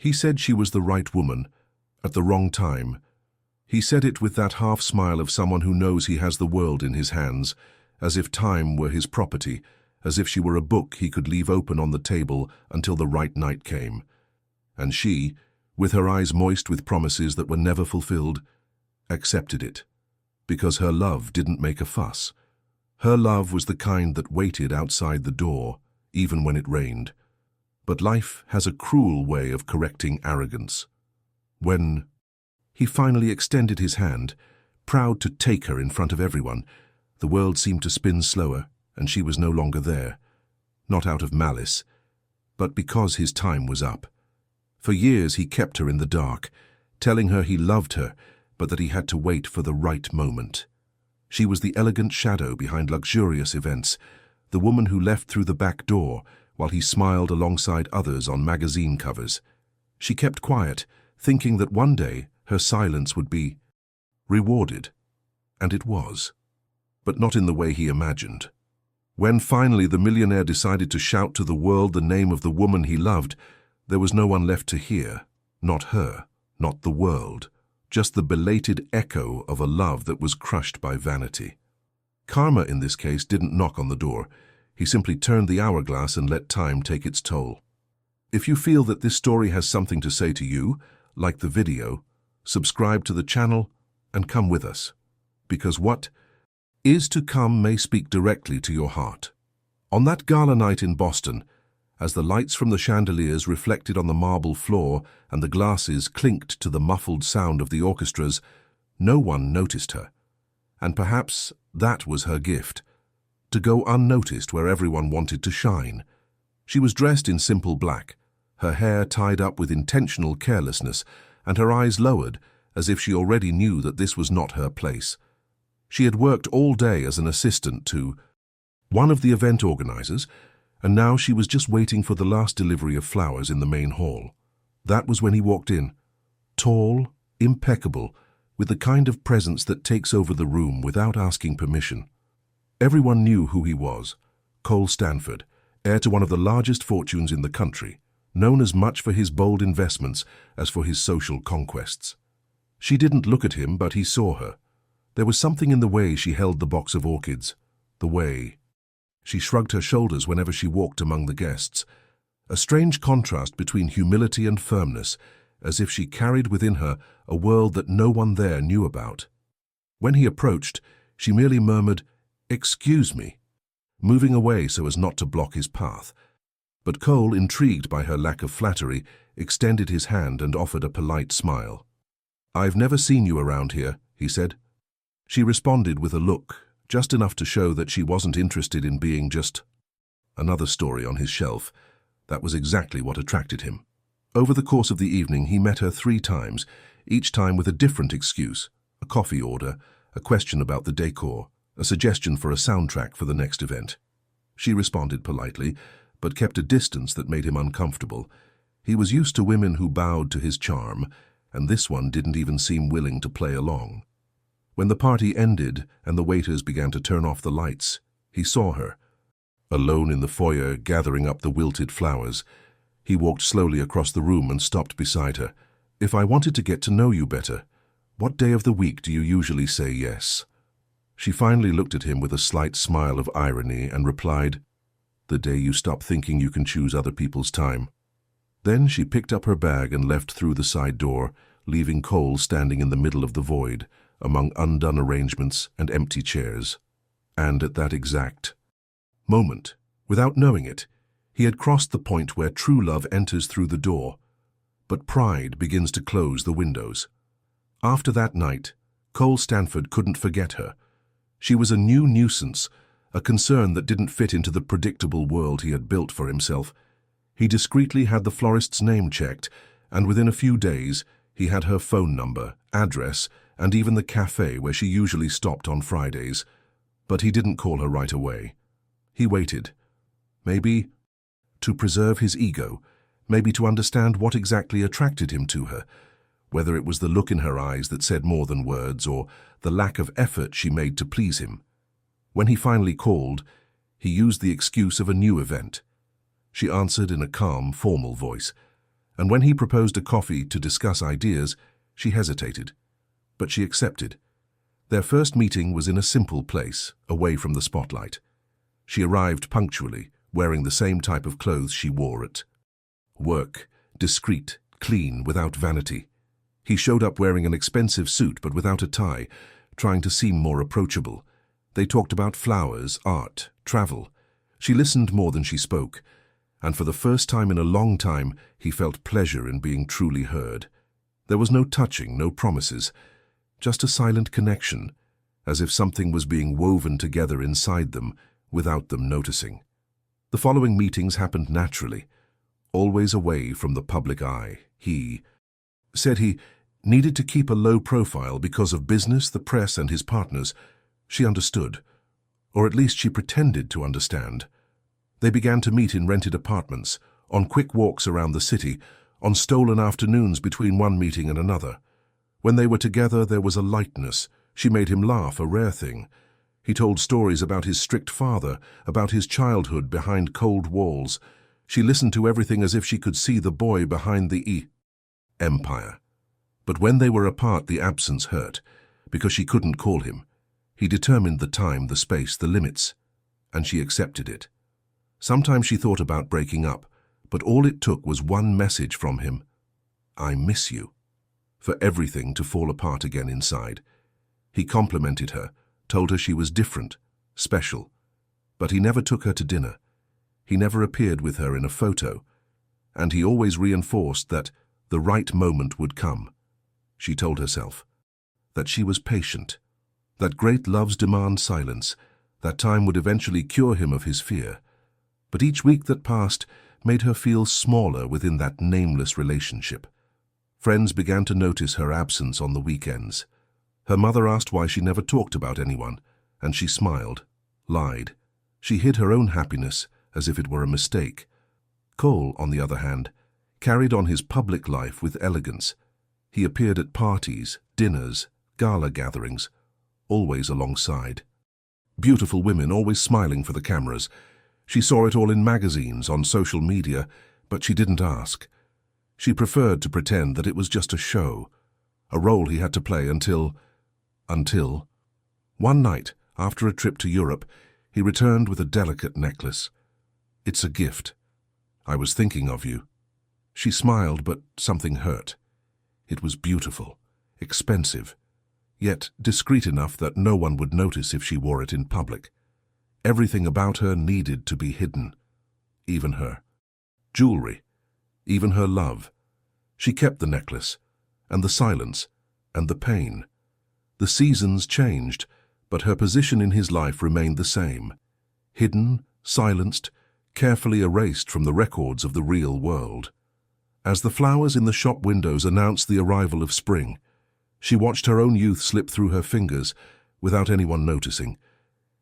He said she was the right woman, at the wrong time. He said it with that half-smile of someone who knows he has the world in his hands, as if time were his property, as if she were a book he could leave open on the table until the right night came. And she, with her eyes moist with promises that were never fulfilled, accepted it, because her love didn't make a fuss. Her love was the kind that waited outside the door, even when it rained. But life has a cruel way of correcting arrogance. When he finally extended his hand, proud to take her in front of everyone, the world seemed to spin slower, and she was no longer there. Not out of malice, but because his time was up. For years he kept her in the dark, telling her he loved her, but that he had to wait for the right moment. She was the elegant shadow behind luxurious events, the woman who left through the back door while he smiled alongside others on magazine covers. She kept quiet, thinking that one day her silence would be rewarded. And it was. But not in the way he imagined. When finally the millionaire decided to shout to the world the name of the woman he loved, there was no one left to hear. Not her, not the world. Just the belated echo of a love that was crushed by vanity. Karma, in this case, didn't knock on the door. He simply turned the hourglass and let time take its toll. If you feel that this story has something to say to you, like the video, subscribe to the channel and come with us. Because what is to come may speak directly to your heart. On that gala night in Boston, as the lights from the chandeliers reflected on the marble floor and the glasses clinked to the muffled sound of the orchestras, no one noticed her. And perhaps that was her gift, to go unnoticed where everyone wanted to shine. She was dressed in simple black, her hair tied up with intentional carelessness, and her eyes lowered as if she already knew that this was not her place. She had worked all day as an assistant to one of the event organizers, and now she was just waiting for the last delivery of flowers in the main hall. That was when he walked in, tall, impeccable, with the kind of presence that takes over the room without asking permission. Everyone knew who he was, Cole Stanford, heir to one of the largest fortunes in the country, known as much for his bold investments as for his social conquests. She didn't look at him, but he saw her. There was something in the way she held the box of orchids, the way she shrugged her shoulders whenever she walked among the guests, a strange contrast between humility and firmness, as if she carried within her a world that no one there knew about. When he approached, she merely murmured, "Excuse me," moving away so as not to block his path. But Cole, intrigued by her lack of flattery, extended his hand and offered a polite smile. "I've never seen you around here," he said. She responded with a look, just enough to show that she wasn't interested in being just another story on his shelf. That was exactly what attracted him. Over the course of the evening, he met her 3 times, each time with a different excuse, a coffee order, a question about the decor, a suggestion for a soundtrack for the next event. She responded politely, but kept a distance that made him uncomfortable. He was used to women who bowed to his charm, and this one didn't even seem willing to play along. When the party ended and the waiters began to turn off the lights, he saw her, alone in the foyer gathering up the wilted flowers. He walked slowly across the room and stopped beside her. "If I wanted to get to know you better, what day of the week do you usually say yes?" She finally looked at him with a slight smile of irony and replied, "The day you stop thinking you can choose other people's time." Then she picked up her bag and left through the side door, leaving Cole standing in the middle of the void, among undone arrangements and empty chairs. And at that exact moment, without knowing it, he had crossed the point where true love enters through the door, but pride begins to close the windows. After that night, Cole Stanford couldn't forget her. She was a new nuisance, a concern that didn't fit into the predictable world he had built for himself. He discreetly had the florist's name checked, and within a few days, he had her phone number, address, and even the cafe where she usually stopped on Fridays. But he didn't call her right away. He waited. Maybe to preserve his ego, maybe to understand what exactly attracted him to her, whether it was the look in her eyes that said more than words or the lack of effort she made to please him. When he finally called, he used the excuse of a new event. She answered in a calm, formal voice, And when he proposed a coffee to discuss ideas, she hesitated. But she accepted. Their first meeting was in a simple place, away from the spotlight. She arrived punctually, wearing the same type of clothes she wore at work, discreet, clean, without vanity. He showed up wearing an expensive suit but without a tie, trying to seem more approachable. They talked about flowers, art, travel. She listened more than she spoke, and for the first time in a long time, he felt pleasure in being truly heard. There was no touching, no promises, just a silent connection, as if something was being woven together inside them without them noticing. The following meetings happened naturally, always away from the public eye. He said he needed to keep a low profile because of business, the press, and his partners. She understood, or at least she pretended to understand. They began to meet in rented apartments, on quick walks around the city, on stolen afternoons between one meeting and another. When they were together, there was a lightness. She made him laugh, a rare thing. He told stories about his strict father, about his childhood behind cold walls. She listened to everything as if she could see the boy behind the empire. But when they were apart, the absence hurt, because she couldn't call him. He determined the time, the space, the limits, and she accepted it. Sometimes she thought about breaking up, but all it took was one message from him. "I miss you," for everything to fall apart again inside. He complimented her, told her she was different, special, but he never took her to dinner. He never appeared with her in a photo, and he always reinforced that the right moment would come. She told herself that she was patient, that great loves demand silence, that time would eventually cure him of his fear. But each week that passed made her feel smaller within that nameless relationship. Friends began to notice her absence on the weekends. Her mother asked why she never talked about anyone, and she smiled, lied. She hid her own happiness as if it were a mistake. Cole, on the other hand, carried on his public life with elegance. He appeared at parties, dinners, gala gatherings, always alongside beautiful women, always smiling for the cameras. She saw it all in magazines, on social media, but she didn't ask. She preferred to pretend that it was just a show, a role he had to play until one night, after a trip to Europe, he returned with a delicate necklace. "It's a gift. I was thinking of you." She smiled, but something hurt. It was beautiful, expensive, yet discreet enough that no one would notice if she wore it in public. Everything about her needed to be hidden, even her jewelry, even her love. She kept the necklace, and the silence, and the pain. The seasons changed, but her position in his life remained the same. Hidden, silenced, carefully erased from the records of the real world. As the flowers in the shop windows announced the arrival of spring, she watched her own youth slip through her fingers without anyone noticing.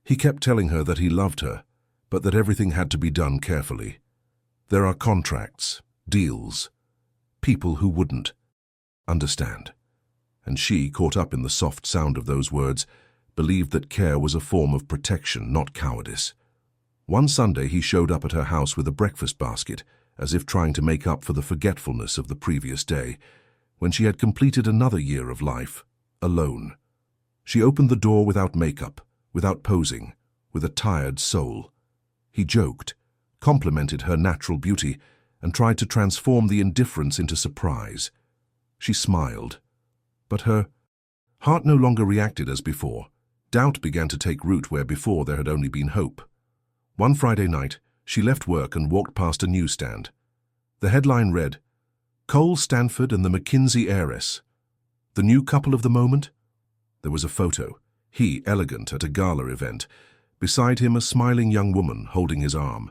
He kept telling her that he loved her, but that everything had to be done carefully. There are contracts, deals, people who wouldn't understand. And she, caught up in the soft sound of those words, believed that care was a form of protection, not cowardice. One Sunday he showed up at her house with a breakfast basket, as if trying to make up for the forgetfulness of the previous day, when she had completed another year of life, alone. She opened the door without makeup, without posing, with a tired soul. He joked, complimented her natural beauty, and tried to transform the indifference into surprise. She smiled, but her heart no longer reacted as before. Doubt began to take root where before there had only been hope. One Friday night, she left work and walked past a newsstand. The headline read, "Cole Stanford and the McKinsey heiress. The new couple of the moment?" There was a photo, he elegant at a gala event. Beside him, a smiling young woman holding his arm.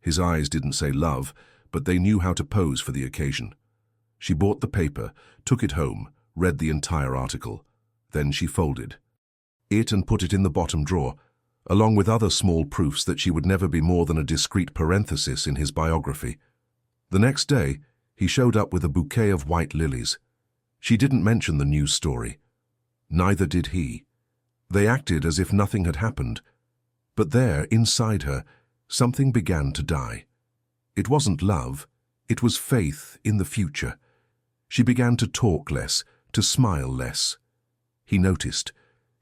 His eyes didn't say love, but they knew how to pose for the occasion. She bought the paper, took it home, read the entire article. Then she folded it and put it in the bottom drawer, along with other small proofs that she would never be more than a discreet parenthesis in his biography. The next day, he showed up with a bouquet of white lilies. She didn't mention the news story. Neither did he. They acted as if nothing had happened. But there, inside her, something began to die. It wasn't love, It was faith in the future. She began to talk less, to smile less. He noticed.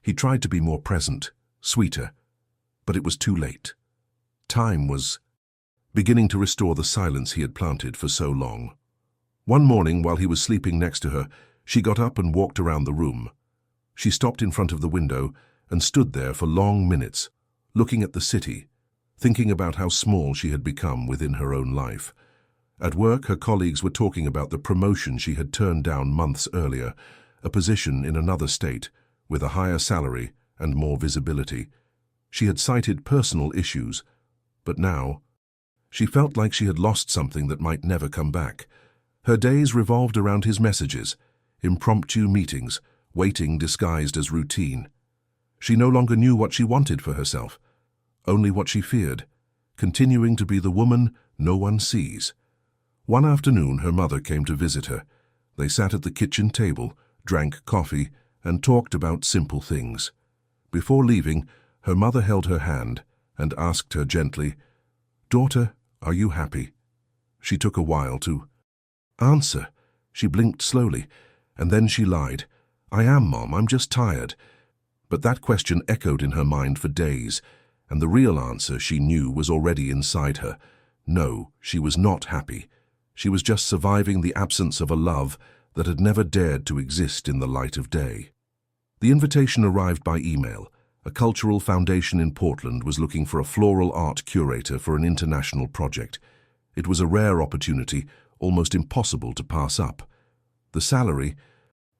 He tried to be more present, sweeter, but it was too late. Time was beginning to restore the silence he had planted for so long. One morning, while he was sleeping next to her, she got up and walked around the room. She stopped in front of the window and stood there for long minutes, looking at the city, thinking about how small she had become within her own life. At work, her colleagues were talking about the promotion she had turned down months earlier, a position in another state, with a higher salary and more visibility. She had cited personal issues, but now she felt like she had lost something that might never come back. Her days revolved around his messages, impromptu meetings, waiting disguised as routine. She no longer knew what she wanted for herself, only what she feared, continuing to be the woman no one sees. One afternoon, her mother came to visit her. They sat at the kitchen table, drank coffee, and talked about simple things. Before leaving, her mother held her hand and asked her gently, "Daughter, are you happy?" She took a while to answer. She blinked slowly, and then she lied. "I am, Mom, I'm just tired." But that question echoed in her mind for days, and the real answer she knew was already inside her. No, she was not happy. She was just surviving the absence of a love that had never dared to exist in the light of day. The invitation arrived by email. A cultural foundation in Portland was looking for a floral art curator for an international project. It was a rare opportunity, almost impossible to pass up. The salary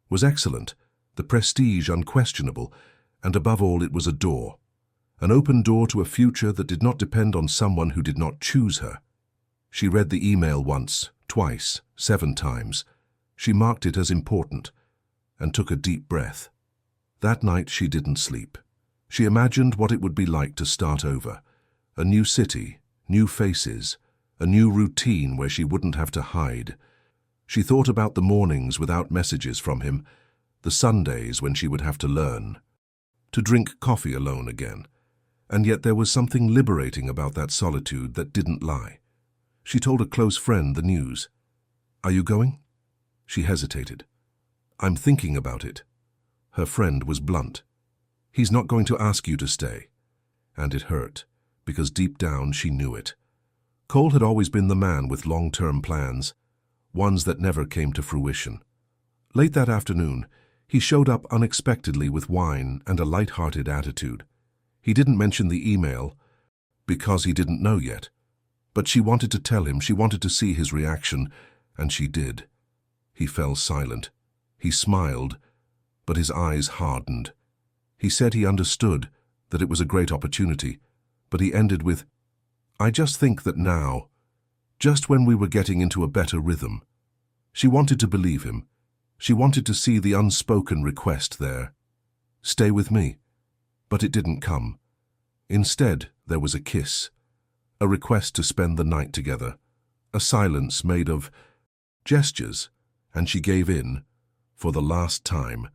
was excellent, the prestige unquestionable, and above all it was a door. An open door to a future that did not depend on someone who did not choose her. She read the email once, twice, 7 times. She marked it as important and took a deep breath. That night she didn't sleep. She imagined what it would be like to start over. A new city, new faces, a new routine where she wouldn't have to hide. She thought about the mornings without messages from him, the Sundays when she would have to learn to drink coffee alone again. And yet there was something liberating about that solitude that didn't lie. She told a close friend the news. "Are you going?" She hesitated. "I'm thinking about it." Her friend was blunt. "He's not going to ask you to stay." And it hurt, because deep down she knew it. Cole had always been the man with long-term plans, ones that never came to fruition. Late that afternoon, he showed up unexpectedly with wine and a light-hearted attitude. He didn't mention the email, because he didn't know yet. But she wanted to tell him, she wanted to see his reaction, and she did. He fell silent. He smiled, but his eyes hardened. He said he understood, that it was a great opportunity, but he ended with, "I just think that now, just when we were getting into a better rhythm." She wanted to believe him. She wanted to see the unspoken request there. "Stay with me." But it didn't come. Instead, there was a kiss, a request to spend the night together, a silence made of gestures, and she gave in, for the last time.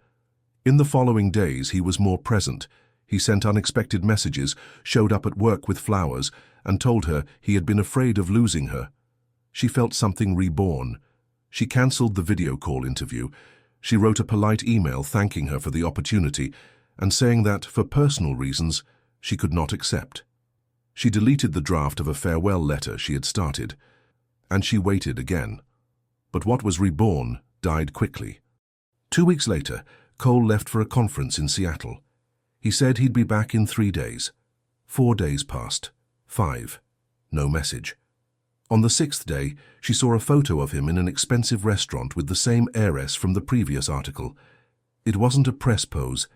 In the following days, he was more present. He sent unexpected messages, showed up at work with flowers, and told her he had been afraid of losing her. She felt something reborn. She cancelled the video call interview. She wrote a polite email thanking her for the opportunity and saying that, for personal reasons, she could not accept. She deleted the draft of a farewell letter she had started, and she waited again. But what was reborn died quickly. 2 weeks later, Cole left for a conference in Seattle. He said he'd be back in 3 days. 4 days passed. 5. No message. On the 6th day, she saw a photo of him in an expensive restaurant with the same heiress from the previous article. It wasn't a press pose.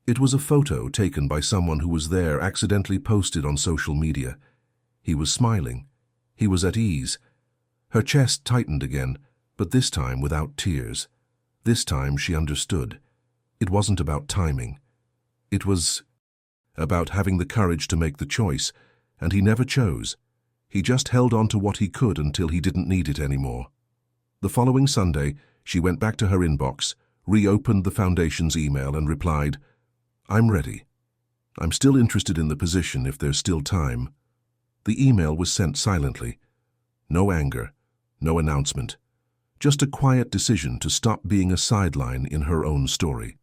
It was a photo taken by someone who was there, accidentally posted on social media. He was smiling. He was at ease. Her chest tightened again, but this time without tears. This time she understood. It wasn't about timing. It was about having the courage to make the choice, and he never chose. He just held on to what he could until he didn't need it anymore. The following Sunday, she went back to her inbox, reopened the foundation's email and replied, "I'm ready. I'm still interested in the position if there's still time." The email was sent silently. No anger, no announcement. Just a quiet decision to stop being a sideline in her own story.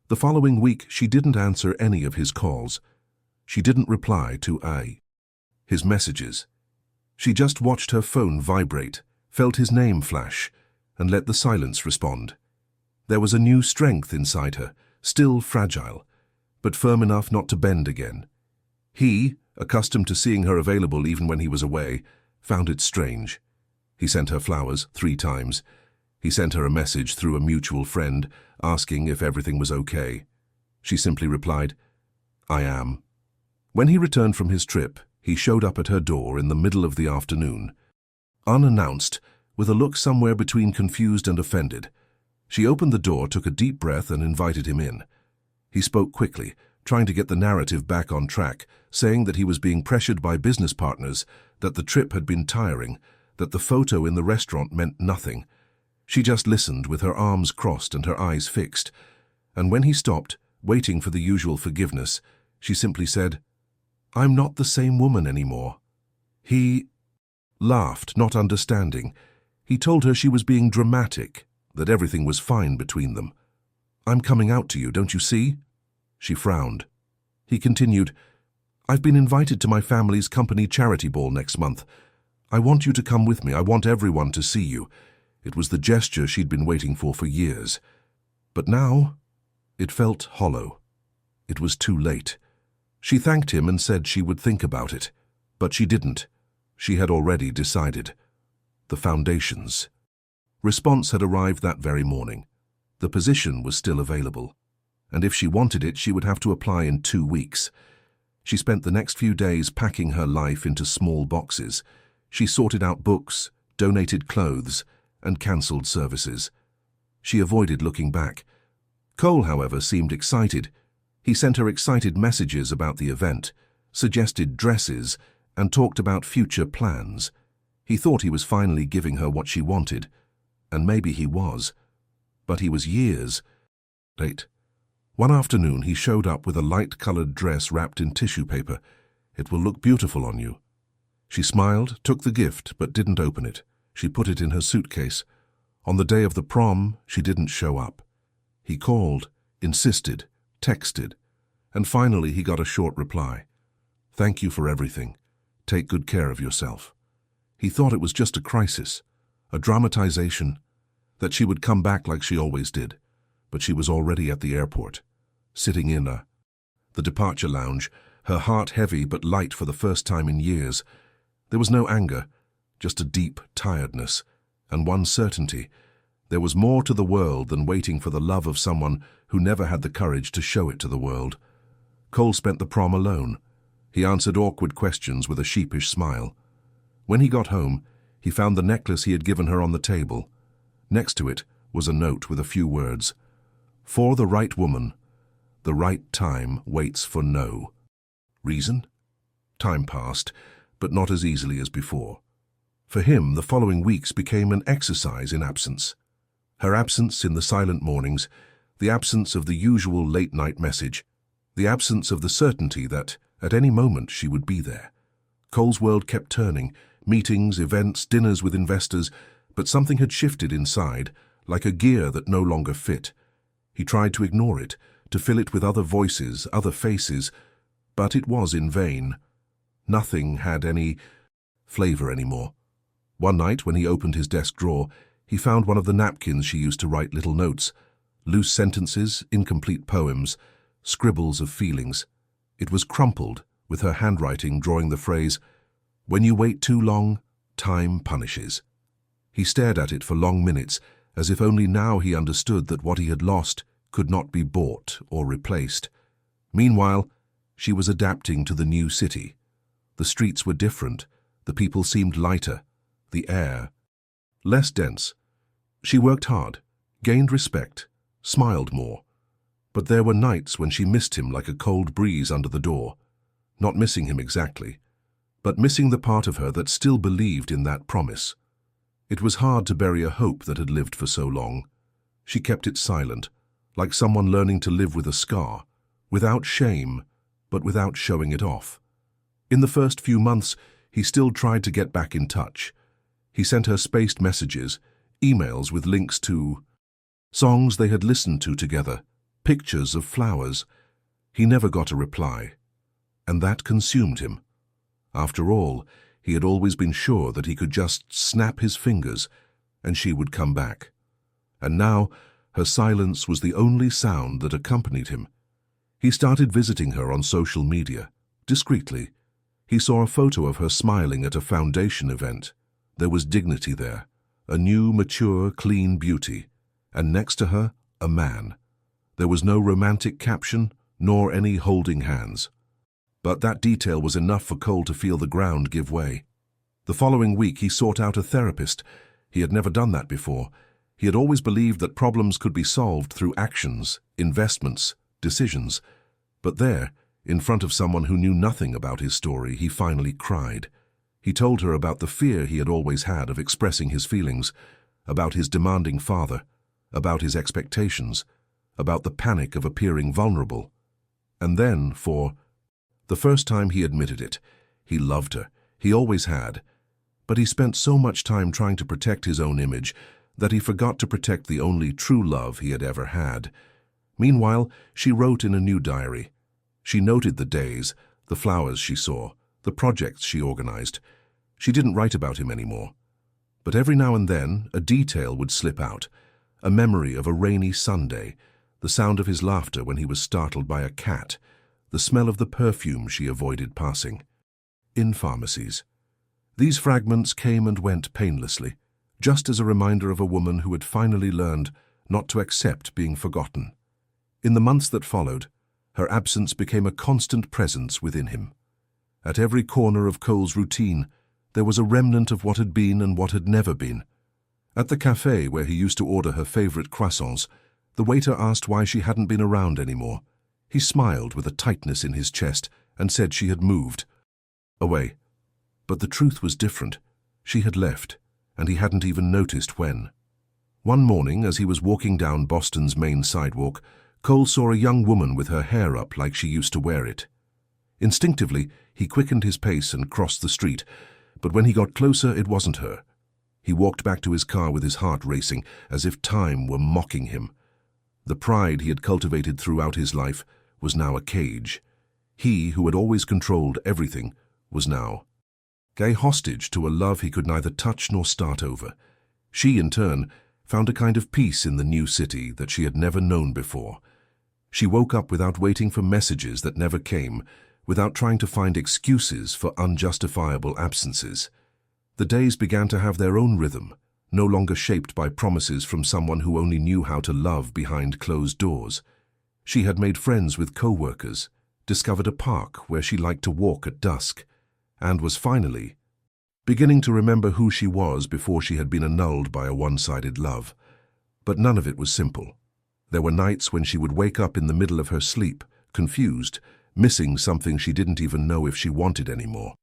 The following week, she didn't answer any of his calls. She didn't reply to his messages. She just watched her phone vibrate, felt his name flash, and let the silence respond. There was a new strength inside her, still fragile, but firm enough not to bend again. He, accustomed to seeing her available even when he was away, found it strange. He sent her flowers 3 times. He sent her a message through a mutual friend, asking if everything was okay. She simply replied, "I am." When he returned from his trip, he showed up at her door in the middle of the afternoon. Unannounced, with a look somewhere between confused and offended. She opened the door, took a deep breath, and invited him in. He spoke quickly, trying to get the narrative back on track, saying that he was being pressured by business partners, that the trip had been tiring, that the photo in the restaurant meant nothing. She just listened with her arms crossed and her eyes fixed, and when he stopped, waiting for the usual forgiveness, she simply said, "I'm not the same woman anymore." He laughed, not understanding. He told her she was being dramatic, that everything was fine between them. "I'm coming out to you, don't you see?" She frowned. He continued, "I've been invited to my family's company charity ball next month. I want you to come with me. I want everyone to see you." It was the gesture she'd been waiting for years. But now, it felt hollow. It was too late. She thanked him and said she would think about it. But she didn't. She had already decided. The foundations. Response had arrived that very morning. The position was still available. And if she wanted it, she would have to apply in 2 weeks. She spent the next few days packing her life into small boxes. She sorted out books, donated clothes, and cancelled services. She avoided looking back. Cole, however, seemed excited. He sent her excited messages about the event, suggested dresses, and talked about future plans. He thought he was finally giving her what she wanted, and maybe he was. But he was years late. One afternoon, he showed up with a light-colored dress wrapped in tissue paper. "It will look beautiful on you." She smiled, took the gift, but didn't open it. She put it in her suitcase. On the day of the prom, she didn't show up. He called, insisted, texted, and finally he got a short reply. "Thank you for everything. Take good care of yourself." He thought it was just a crisis, a dramatization, that she would come back like she always did. But she was already at the airport, sitting in the departure lounge, her heart heavy but light for the first time in years. There was no anger, just a deep tiredness, and one certainty. There was more to the world than waiting for the love of someone who never had the courage to show it to the world. Cole spent the prom alone. He answered awkward questions with a sheepish smile. When he got home, he found the necklace he had given her on the table. Next to it was a note with a few words. "For the right woman, the right time waits for no reason." Time passed, but not as easily as before. For him, the following weeks became an exercise in absence. Her absence in the silent mornings, the absence of the usual late-night message, the absence of the certainty that, at any moment, she would be there. Cole's world kept turning, meetings, events, dinners with investors, but something had shifted inside, like a gear that no longer fit. He tried to ignore it, to fill it with other voices, other faces, but it was in vain. Nothing had any flavor anymore. One night, when he opened his desk drawer, he found one of the napkins she used to write little notes, loose sentences, incomplete poems, scribbles of feelings. It was crumpled, with her handwriting drawing the phrase, "When you wait too long, time punishes." He stared at it for long minutes, as if only now he understood that what he had lost could not be bought or replaced. Meanwhile, she was adapting to the new city. The streets were different, the people seemed lighter, the air less dense. She worked hard, gained respect, smiled more. But there were nights when she missed him like a cold breeze under the door. Not missing him exactly, but missing the part of her that still believed in that promise. It was hard to bury a hope that had lived for so long. She kept it silent, like someone learning to live with a scar, without shame, but without showing it off. In the first few months, he still tried to get back in touch. He sent her spaced messages, emails with links to songs they had listened to together, pictures of flowers. He never got a reply, and that consumed him. After all, he had always been sure that he could just snap his fingers and she would come back. And now, her silence was the only sound that accompanied him. He started visiting her on social media, discreetly. He saw a photo of her smiling at a foundation event. There was dignity there, a new, mature, clean beauty, and next to her, a man. There was no romantic caption, nor any holding hands. But that detail was enough for Cole to feel the ground give way. The following week he sought out a therapist. He had never done that before. He had always believed that problems could be solved through actions, investments, decisions. But there, in front of someone who knew nothing about his story, he finally cried. He told her about the fear he had always had of expressing his feelings, about his demanding father, about his expectations, about the panic of appearing vulnerable. And then, for the first time he admitted it, he loved her. He always had. But he spent so much time trying to protect his own image that he forgot to protect the only true love he had ever had. Meanwhile, she wrote in a new diary. She noted the days, the flowers she saw, the projects she organized. She didn't write about him anymore. But every now and then, a detail would slip out, a memory of a rainy Sunday, the sound of his laughter when he was startled by a cat, the smell of the perfume she avoided passing. In pharmacies. These fragments came and went painlessly, just as a reminder of a woman who had finally learned not to accept being forgotten. In the months that followed, her absence became a constant presence within him. At every corner of Cole's routine, there was a remnant of what had been and what had never been. At the cafe where he used to order her favorite croissants, the waiter asked why she hadn't been around anymore. He smiled with a tightness in his chest and said she had moved away. But the truth was different. She had left, and he hadn't even noticed when. One morning, as he was walking down Boston's main sidewalk, Cole saw a young woman with her hair up like she used to wear it. Instinctively, he quickened his pace and crossed the street, but when he got closer, it wasn't her. He walked back to his car with his heart racing, as if time were mocking him. The pride he had cultivated throughout his life was now a cage. He, who had always controlled everything, was now a hostage to a love he could neither touch nor start over. She, in turn, found a kind of peace in the new city that she had never known before. She woke up without waiting for messages that never came, without trying to find excuses for unjustifiable absences. The days began to have their own rhythm, no longer shaped by promises from someone who only knew how to love behind closed doors. She had made friends with co-workers, discovered a park where she liked to walk at dusk, and was finally beginning to remember who she was before she had been annulled by a one-sided love. But none of it was simple. There were nights when she would wake up in the middle of her sleep, confused, missing something she didn't even know if she wanted anymore.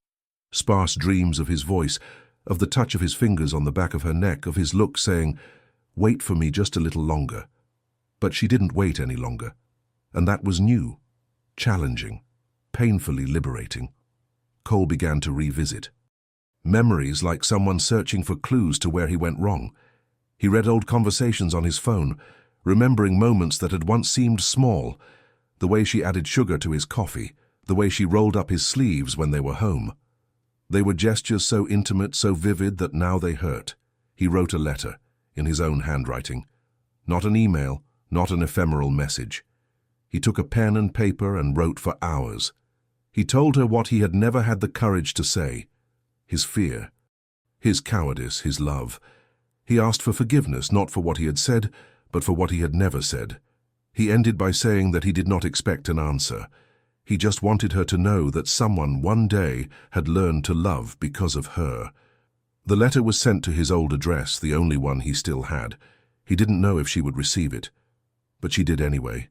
Sparse dreams of his voice, of the touch of his fingers on the back of her neck, of his look saying, "Wait for me just a little longer." But she didn't wait any longer. And that was new, challenging, painfully liberating. Cole began to revisit. Memories like someone searching for clues to where he went wrong. He read old conversations on his phone, remembering moments that had once seemed small, the way she added sugar to his coffee, the way she rolled up his sleeves when they were home. They were gestures so intimate, so vivid that now they hurt. He wrote a letter, in his own handwriting. Not an email, not an ephemeral message. He took a pen and paper and wrote for hours. He told her what he had never had the courage to say. His fear, his cowardice, his love. He asked for forgiveness, not for what he had said, but for what he had never said. He ended by saying that he did not expect an answer. He just wanted her to know that someone one day had learned to love because of her. The letter was sent to his old address, the only one he still had. He didn't know if she would receive it, but she did anyway.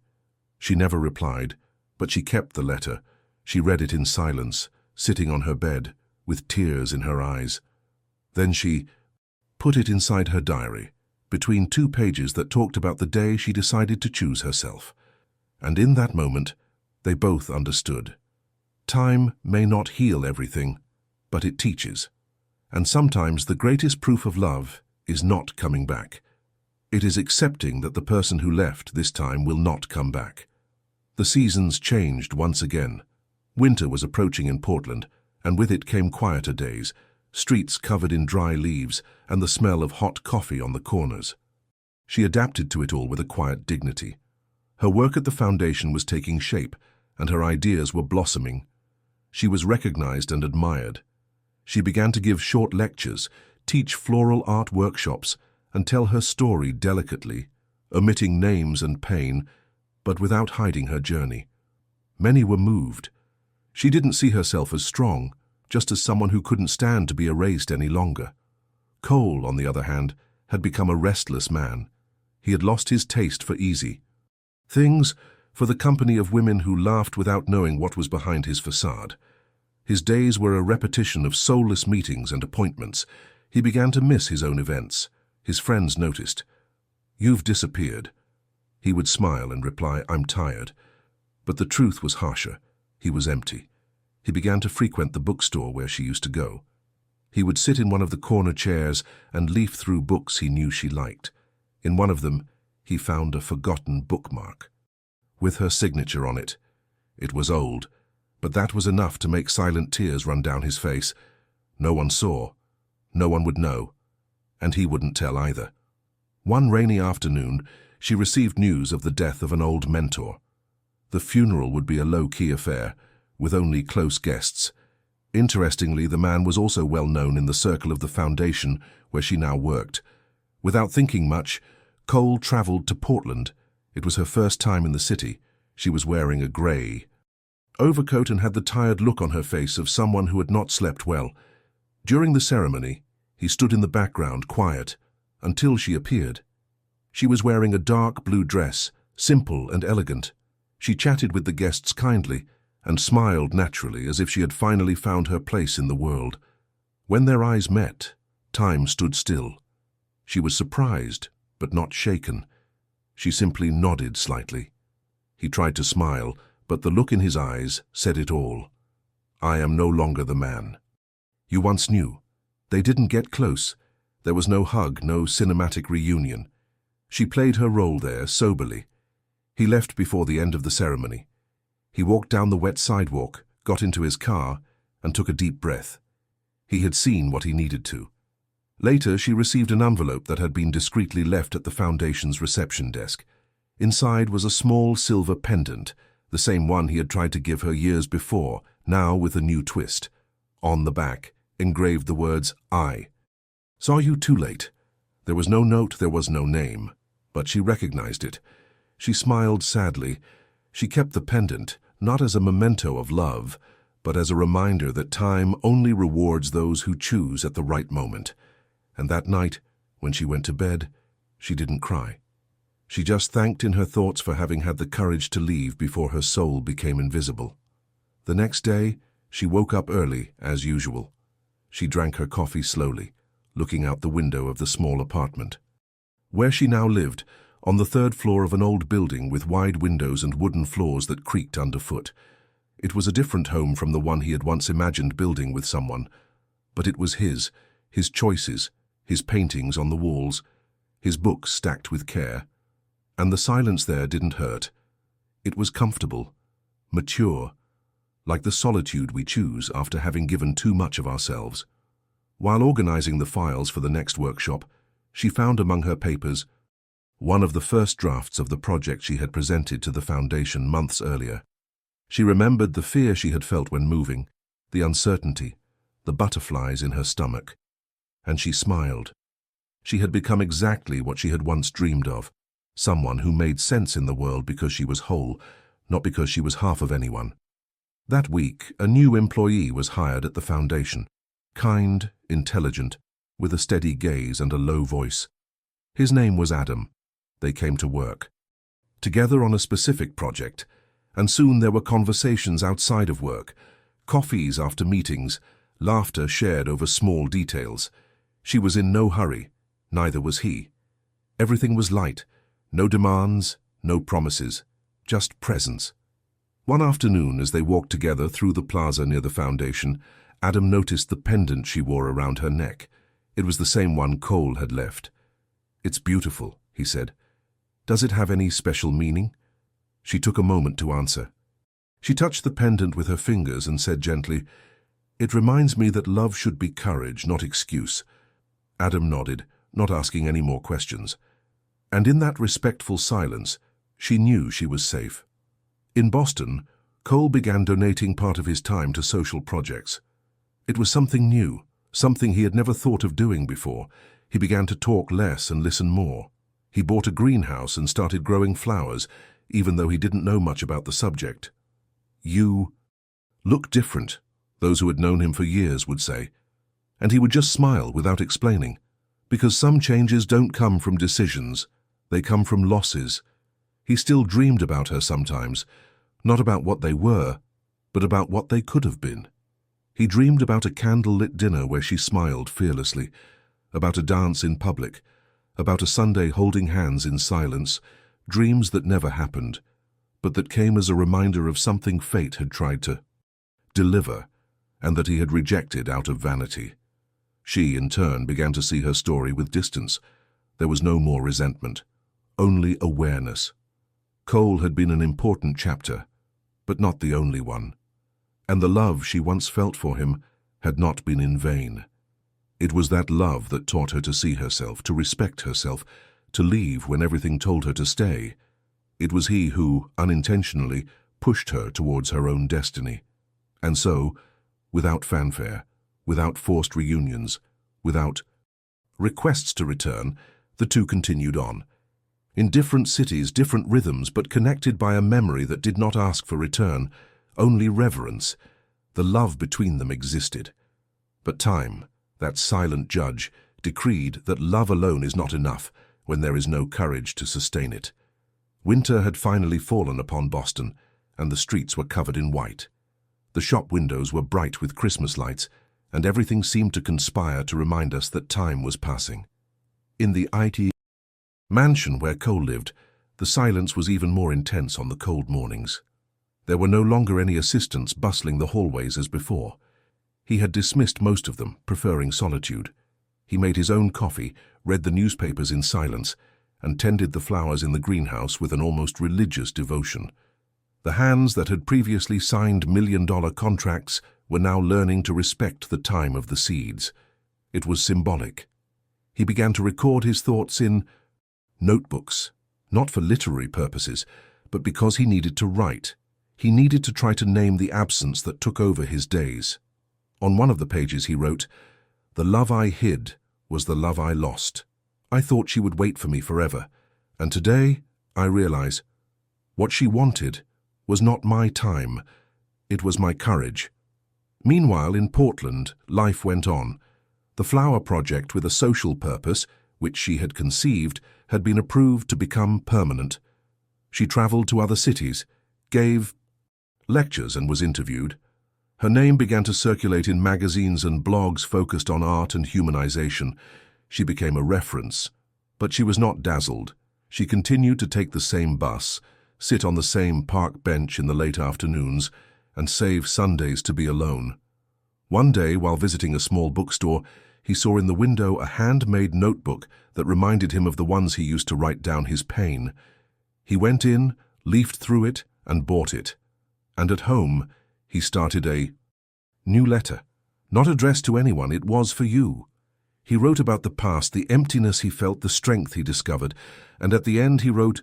She never replied, but she kept the letter. She read it in silence, sitting on her bed, with tears in her eyes. Then she put it inside her diary, between two pages that talked about the day she decided to choose herself. And in that moment, they both understood. Time may not heal everything, but it teaches. And sometimes the greatest proof of love is not coming back. It is accepting that the person who left this time will not come back. The seasons changed once again. Winter was approaching in Portland, and with it came quieter days, streets covered in dry leaves and the smell of hot coffee on the corners. She adapted to it all with a quiet dignity. Her work at the foundation was taking shape, and her ideas were blossoming. She was recognized and admired. She began to give short lectures, teach floral art workshops, and tell her story delicately, omitting names and pain, but without hiding her journey. Many were moved. She didn't see herself as strong, just as someone who couldn't stand to be erased any longer. Cole, on the other hand, had become a restless man. He had lost his taste for easy things, for the company of women who laughed without knowing what was behind his facade. His days were a repetition of soulless meetings and appointments. He began to miss his own events. His friends noticed. "You've disappeared." He would smile and reply, "I'm tired." But the truth was harsher. He was empty. He began to frequent the bookstore where she used to go. He would sit in one of the corner chairs and leaf through books he knew she liked. In one of them, he found a forgotten bookmark, with her signature on it. It was old, but that was enough to make silent tears run down his face. No one saw. No one would know. And he wouldn't tell either. One rainy afternoon, she received news of the death of an old mentor. The funeral would be a low-key affair, with only close guests. Interestingly, the man was also well known in the circle of the foundation where she now worked. Without thinking much, Cole traveled to Portland. It was her first time in the city. She was wearing a grey overcoat and had the tired look on her face of someone who had not slept well. During the ceremony, he stood in the background, quiet, until she appeared. She was wearing a dark blue dress, simple and elegant. She chatted with the guests kindly and smiled naturally, as if she had finally found her place in the world. When their eyes met, time stood still. She was surprised, but not shaken. She simply nodded slightly. He tried to smile, but the look in his eyes said it all. "I am no longer the man you once knew." They didn't get close. There was no hug, no cinematic reunion. She played her role there soberly. He left before the end of the ceremony. He walked down the wet sidewalk, got into his car, and took a deep breath. He had seen what he needed to. Later, she received an envelope that had been discreetly left at the foundation's reception desk. Inside was a small silver pendant, the same one he had tried to give her years before, now with a new twist. On the back, engraved the words, "I saw you too late." There was no note, there was no name, but she recognized it. She smiled sadly. She kept the pendant, not as a memento of love, but as a reminder that time only rewards those who choose at the right moment. And that night, when she went to bed, she didn't cry. She just thanked in her thoughts for having had the courage to leave before her soul became invisible. The next day, she woke up early, as usual. She drank her coffee slowly, looking out the window of the small apartment. Where she now lived, on the third floor of an old building with wide windows and wooden floors that creaked underfoot. It was a different home from the one he had once imagined building with someone. But it was his choices, his paintings on the walls, his books stacked with care. And the silence there didn't hurt. It was comfortable, mature, like the solitude we choose after having given too much of ourselves. While organizing the files for the next workshop, she found among her papers one of the first drafts of the project she had presented to the foundation months earlier. She remembered the fear she had felt when moving, the uncertainty, the butterflies in her stomach. And she smiled. She had become exactly what she had once dreamed of, someone who made sense in the world because she was whole, not because she was half of anyone. That week, a new employee was hired at the foundation, kind, intelligent, with a steady gaze and a low voice. His name was Adam. They came to work together on a specific project, and soon there were conversations outside of work, coffees after meetings, laughter shared over small details. She was in no hurry, neither was he. Everything was light, no demands, no promises, just presence. One afternoon, as they walked together through the plaza near the foundation, Adam noticed the pendant she wore around her neck. It was the same one Cole had left. "It's beautiful," he said. "Does it have any special meaning?" She took a moment to answer. She touched the pendant with her fingers and said gently, "It reminds me that love should be courage, not excuse." Adam nodded, not asking any more questions. And in that respectful silence, she knew she was safe. In Boston, Cole began donating part of his time to social projects. It was something new, something he had never thought of doing before. He began to talk less and listen more. He bought a greenhouse and started growing flowers, even though he didn't know much about the subject. "You look different," those who had known him for years would say. And he would just smile without explaining, because some changes don't come from decisions, they come from losses. He still dreamed about her sometimes, not about what they were, but about what they could have been. He dreamed about a candle-lit dinner where she smiled fearlessly, about a dance in public, about a Sunday holding hands in silence, dreams that never happened, but that came as a reminder of something fate had tried to deliver, and that he had rejected out of vanity. She, in turn, began to see her story with distance. There was no more resentment, only awareness. Cole had been an important chapter, but not the only one. And the love she once felt for him had not been in vain. It was that love that taught her to see herself, to respect herself, to leave when everything told her to stay. It was he who, unintentionally, pushed her towards her own destiny. And so, without fanfare, without forced reunions, without requests to return, the two continued on. In different cities, different rhythms, but connected by a memory that did not ask for return, only reverence. The love between them existed. But time, that silent judge, decreed that love alone is not enough when there is no courage to sustain it. Winter had finally fallen upon Boston, and the streets were covered in white. The shop windows were bright with Christmas lights, and everything seemed to conspire to remind us that time was passing. In the IT mansion where Cole lived, the silence was even more intense on the cold mornings. There were no longer any assistants bustling the hallways as before. He had dismissed most of them, preferring solitude. He made his own coffee, read the newspapers in silence, and tended the flowers in the greenhouse with an almost religious devotion. The hands that had previously signed million-dollar contracts were now learning to respect the time of the seeds. It was symbolic. He began to record his thoughts in notebooks, not for literary purposes, but because he needed to write. He needed to try to name the absence that took over his days. On one of the pages he wrote, "The love I hid was the love I lost. I thought she would wait for me forever, and today I realize what she wanted was not my time, it was my courage." Meanwhile, in Portland, life went on. The flower project with a social purpose, which she had conceived, had been approved to become permanent. She traveled to other cities, gave lectures and was interviewed. Her name began to circulate in magazines and blogs focused on art and humanization. She became a reference. But she was not dazzled. She continued to take the same bus, sit on the same park bench in the late afternoons, and save Sundays to be alone. One day, while visiting a small bookstore, he saw in the window a handmade notebook that reminded him of the ones he used to write down his pain. He went in, leafed through it, and bought it. And at home, he started a new letter. Not addressed to anyone, it was for you. He wrote about the past, the emptiness he felt, the strength he discovered, and at the end he wrote,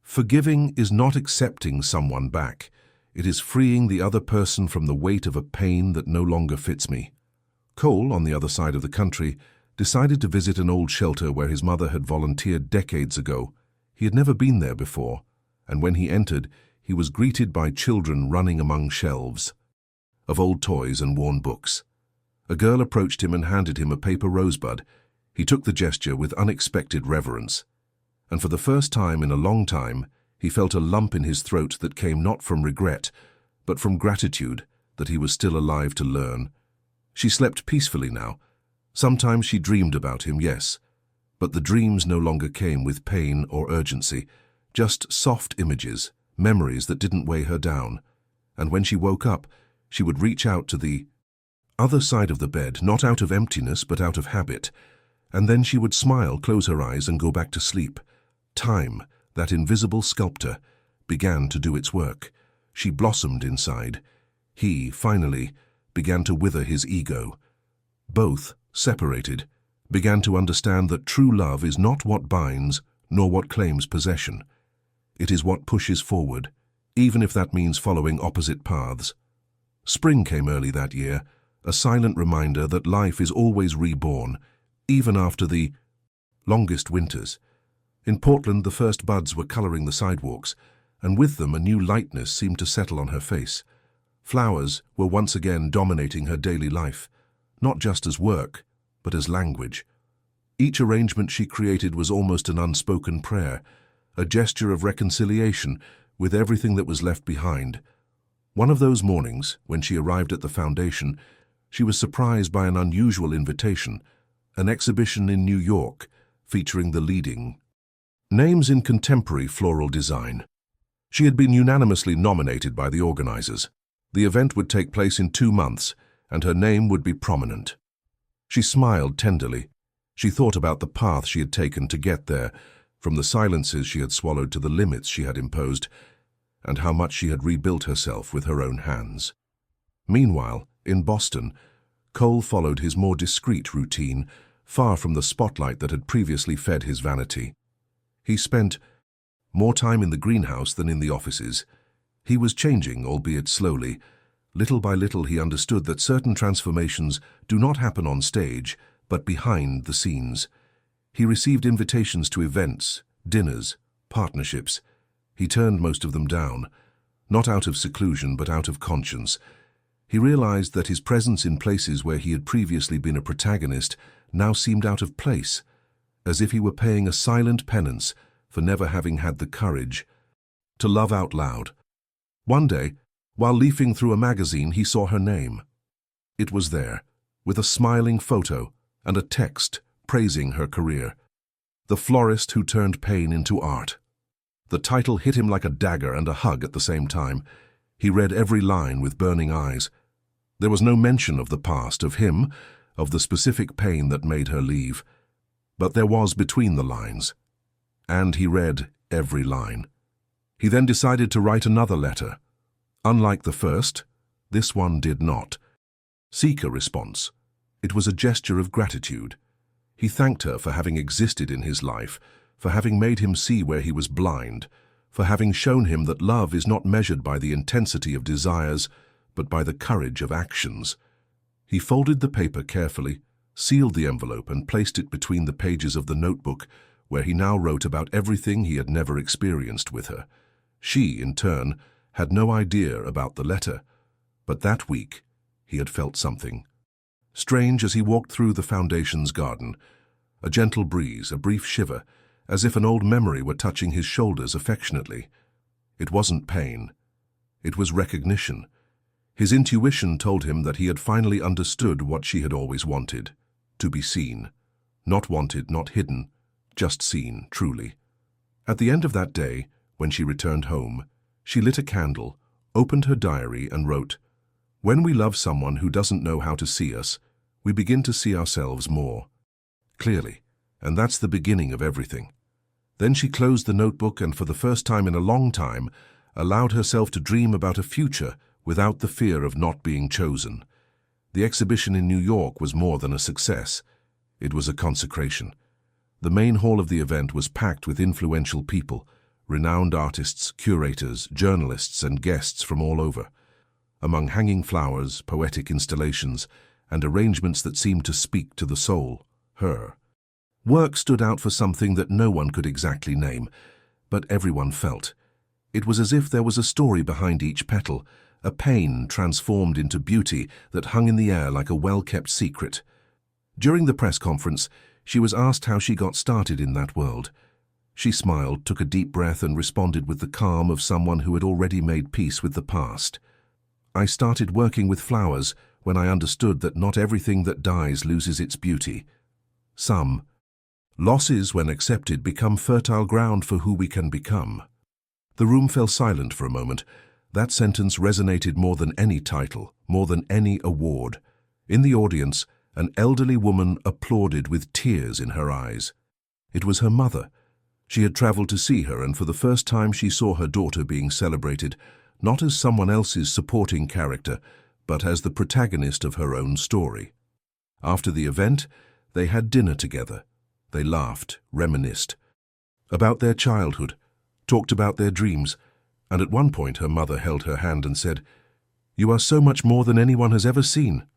"Forgiving is not accepting someone back. It is freeing the other person from the weight of a pain that no longer fits me." Cole, on the other side of the country, decided to visit an old shelter where his mother had volunteered decades ago. He had never been there before, and when he entered, he was greeted by children running among shelves of old toys and worn books. A girl approached him and handed him a paper rosebud. He took the gesture with unexpected reverence, and for the first time in a long time, he felt a lump in his throat that came not from regret, but from gratitude that he was still alive to learn. She slept peacefully now. Sometimes she dreamed about him, yes, but the dreams no longer came with pain or urgency, just soft images, memories that didn't weigh her down. And when she woke up, she would reach out to the Other side of the bed, not out of emptiness but out of habit. And then she would smile, close her eyes and go back to sleep. Time, that invisible sculptor, began to do its work. She blossomed inside. He, finally, began to wither his ego. Both, separated, began to understand that true love is not what binds, nor what claims possession. It is what pushes forward, even if that means following opposite paths. Spring came early that year, a silent reminder that life is always reborn, even after the longest winters. In Portland, the first buds were coloring the sidewalks, and with them a new lightness seemed to settle on her face. Flowers were once again dominating her daily life, not just as work, but as language. Each arrangement she created was almost an unspoken prayer, a gesture of reconciliation with everything that was left behind. One of those mornings, when she arrived at the foundation, she was surprised by an unusual invitation, an exhibition in New York featuring the leading names in contemporary floral design. She had been unanimously nominated by the organizers. The event would take place in 2 months, and her name would be prominent. She smiled tenderly. She thought about the path she had taken to get there, from the silences she had swallowed to the limits she had imposed, and how much she had rebuilt herself with her own hands. Meanwhile, in Boston, Cole followed his more discreet routine, far from the spotlight that had previously fed his vanity. He spent more time in the greenhouse than in the offices. He was changing, albeit slowly. Little by little he understood that certain transformations do not happen on stage, but behind the scenes. He received invitations to events, dinners, partnerships. He turned most of them down, not out of seclusion but out of conscience. He realized that his presence in places where he had previously been a protagonist now seemed out of place, as if he were paying a silent penance for never having had the courage to love out loud. One day, while leafing through a magazine, he saw her name. It was there, with a smiling photo and a text praising her career. The florist who turned pain into art. The title hit him like a dagger and a hug at the same time. He read every line with burning eyes. There was no mention of the past, of him, of the specific pain that made her leave. But there was between the lines. And he read every line. He then decided to write another letter. Unlike the first, this one did not seek a response. It was a gesture of gratitude. He thanked her for having existed in his life, for having made him see where he was blind, for having shown him that love is not measured by the intensity of desires, but by the courage of actions. He folded the paper carefully, sealed the envelope and placed it between the pages of the notebook, where he now wrote about everything he had never experienced with her. She, in turn, had no idea about the letter, but that week he had felt something. Strange as he walked through the foundation's garden, a gentle breeze, a brief shiver, as if an old memory were touching his shoulders affectionately. It wasn't pain. It was recognition. His intuition told him that he had finally understood what she had always wanted, to be seen. Not wanted, not hidden, just seen, truly. At the end of that day, when she returned home, she lit a candle, opened her diary and wrote, "When we love someone who doesn't know how to see us, we begin to see ourselves more clearly, and that's the beginning of everything." Then she closed the notebook and for the first time in a long time allowed herself to dream about a future without the fear of not being chosen. The exhibition in New York was more than a success. It was a consecration. The main hall of the event was packed with influential people, renowned artists, curators, journalists, and guests from all over. Among hanging flowers, poetic installations, and arrangements that seemed to speak to the soul, her work stood out for something that no one could exactly name, but everyone felt. It was as if there was a story behind each petal, a pain transformed into beauty that hung in the air like a well-kept secret. During the press conference, she was asked how she got started in that world. She smiled, took a deep breath, and responded with the calm of someone who had already made peace with the past. "I started working with flowers when I understood that not everything that dies loses its beauty. Some losses, when accepted, become fertile ground for who we can become." The room fell silent for a moment. That sentence resonated more than any title, more than any award. In the audience, an elderly woman applauded with tears in her eyes. It was her mother. She had traveled to see her, and for the first time she saw her daughter being celebrated, not as someone else's supporting character, but as the protagonist of her own story. After the event, they had dinner together. They laughed, reminisced about their childhood, talked about their dreams, and at one point her mother held her hand and said, "You are so much more than anyone has ever seen."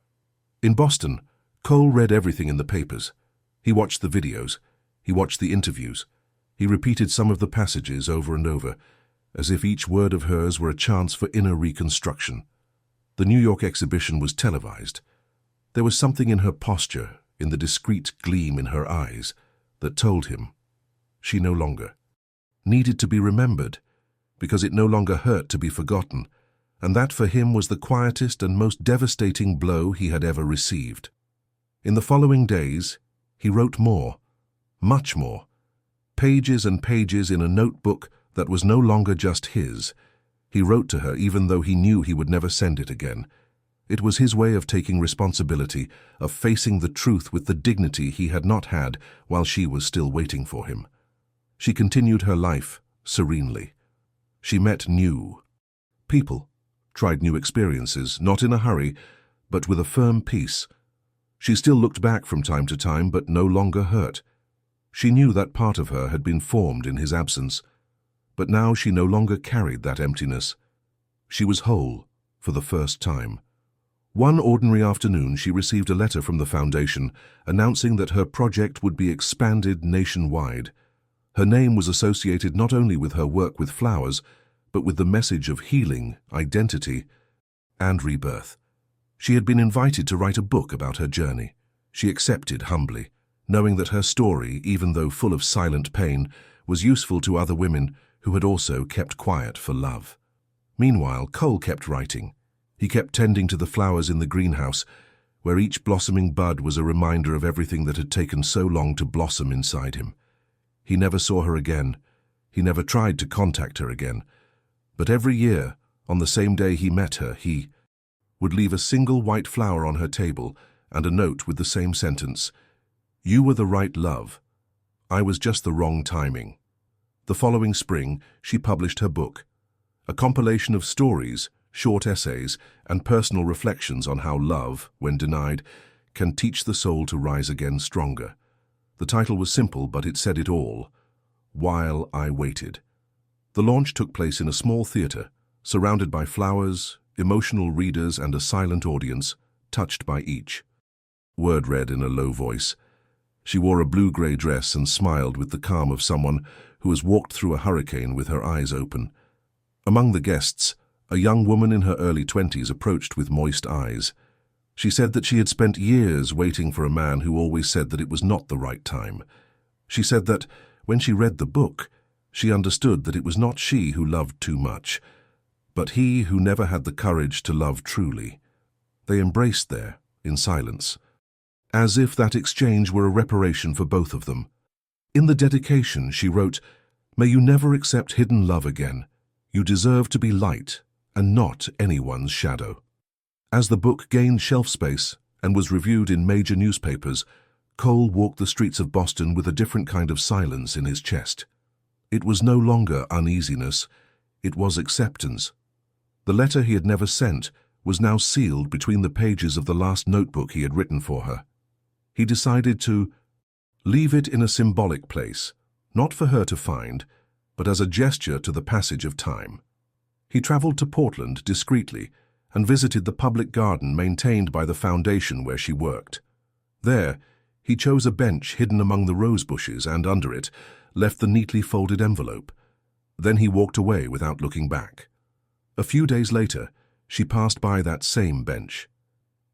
In Boston, Cole read everything in the papers. He watched the videos. He watched the interviews. He repeated some of the passages over and over, as if each word of hers were a chance for inner reconstruction. The New York exhibition was televised. There was something in her posture, in the discreet gleam in her eyes, that told him she no longer needed to be remembered, because it no longer hurt to be forgotten, and that for him was the quietest and most devastating blow he had ever received. In the following days, he wrote more, much more, pages and pages in a notebook that was no longer just his. He wrote to her even though he knew he would never send it again. It was his way of taking responsibility, of facing the truth with the dignity he had not had while she was still waiting for him. She continued her life serenely. She met new people, tried new experiences, not in a hurry, but with a firm peace. She still looked back from time to time, but no longer hurt. She knew that part of her had been formed in his absence, but now she no longer carried that emptiness. She was whole for the first time. One ordinary afternoon, she received a letter from the foundation announcing that her project would be expanded nationwide. Her name was associated not only with her work with flowers, but with the message of healing, identity, and rebirth. She had been invited to write a book about her journey. She accepted humbly, knowing that her story, even though full of silent pain, was useful to other women who had also kept quiet for love. Meanwhile, Cole kept writing. He kept tending to the flowers in the greenhouse, where each blossoming bud was a reminder of everything that had taken so long to blossom inside him. He never saw her again. He never tried to contact her again. But every year, on the same day he met her, he would leave a single white flower on her table and a note with the same sentence, "You were the right love. I was just the wrong timing." The following spring, she published her book, a compilation of stories, short essays, and personal reflections on how love, when denied, can teach the soul to rise again stronger. The title was simple, but it said it all: While I Waited. The launch took place in a small theater, surrounded by flowers, emotional readers, and a silent audience, touched by each word read in a low voice. She wore a blue-gray dress and smiled with the calm of someone who has walked through a hurricane with her eyes open. Among the guests, a young woman in her early 20s approached with moist eyes. She said that she had spent years waiting for a man who always said that it was not the right time. She said that, when she read the book, she understood that it was not she who loved too much, but he who never had the courage to love truly. They embraced there, in silence, as if that exchange were a reparation for both of them. In the dedication, she wrote, "May you never accept hidden love again. You deserve to be light and not anyone's shadow." As the book gained shelf space and was reviewed in major newspapers, Cole walked the streets of Boston with a different kind of silence in his chest. It was no longer uneasiness, it was acceptance. The letter he had never sent was now sealed between the pages of the last notebook he had written for her. He decided to leave it in a symbolic place, not for her to find, but as a gesture to the passage of time. He traveled to Portland discreetly and visited the public garden maintained by the foundation where she worked. There, he chose a bench hidden among the rose bushes and, under it, left the neatly folded envelope. Then he walked away without looking back. A few days later, she passed by that same bench.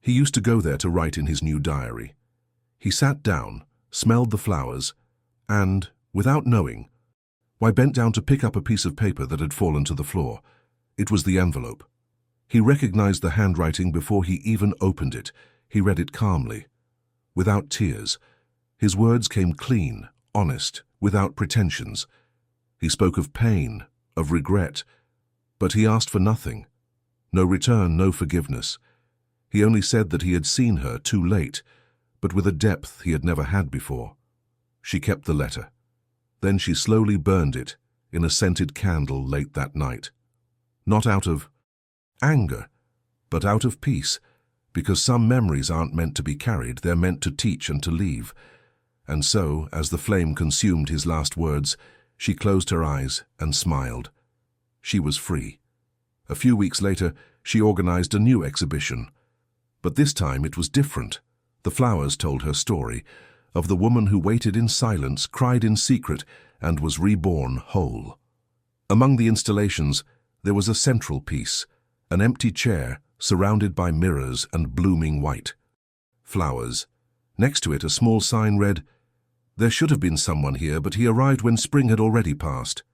He used to go there to write in his new diary. He sat down, smelled the flowers, and, without knowing, bent down to pick up a piece of paper that had fallen to the floor. It was the envelope. He recognized the handwriting before he even opened it. He read it calmly, without tears. His words came clean, honest, without pretensions. He spoke of pain, of regret, but he asked for nothing. No return, no forgiveness. He only said that he had seen her too late, but with a depth he had never had before. She kept the letter. Then she slowly burned it in a scented candle late that night. Not out of anger, but out of peace, because some memories aren't meant to be carried, they're meant to teach and to leave. And so, as the flame consumed his last words, she closed her eyes and smiled. She was free. A few weeks later, she organized a new exhibition. But this time it was different. The flowers told her story of the woman who waited in silence, cried in secret, and was reborn whole. Among the installations, there was a central piece, an empty chair surrounded by mirrors and blooming white flowers. Next to it, a small sign read, "There should have been someone here, but he arrived when spring had already passed."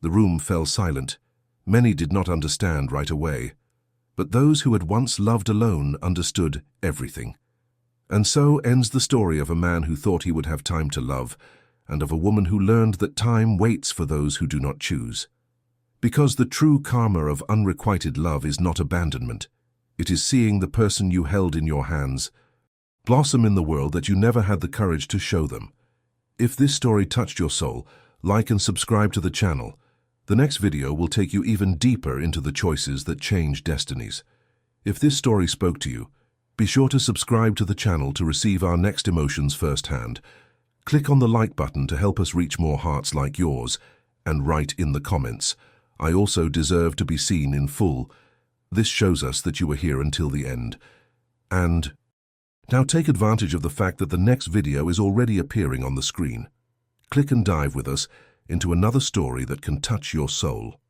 The room fell silent. Many did not understand right away, but those who had once loved alone understood everything. And so ends the story of a man who thought he would have time to love, and of a woman who learned that time waits for those who do not choose. Because the true karma of unrequited love is not abandonment. It is seeing the person you held in your hands blossom in the world that you never had the courage to show them. If this story touched your soul, like and subscribe to the channel. The next video will take you even deeper into the choices that change destinies. If this story spoke to you, be sure to subscribe to the channel to receive our next emotions firsthand. Click on the like button to help us reach more hearts like yours, and write in the comments, "I also deserve to be seen in full." This shows us that you were here until the end. And now take advantage of the fact that the next video is already appearing on the screen. Click and dive with us into another story that can touch your soul.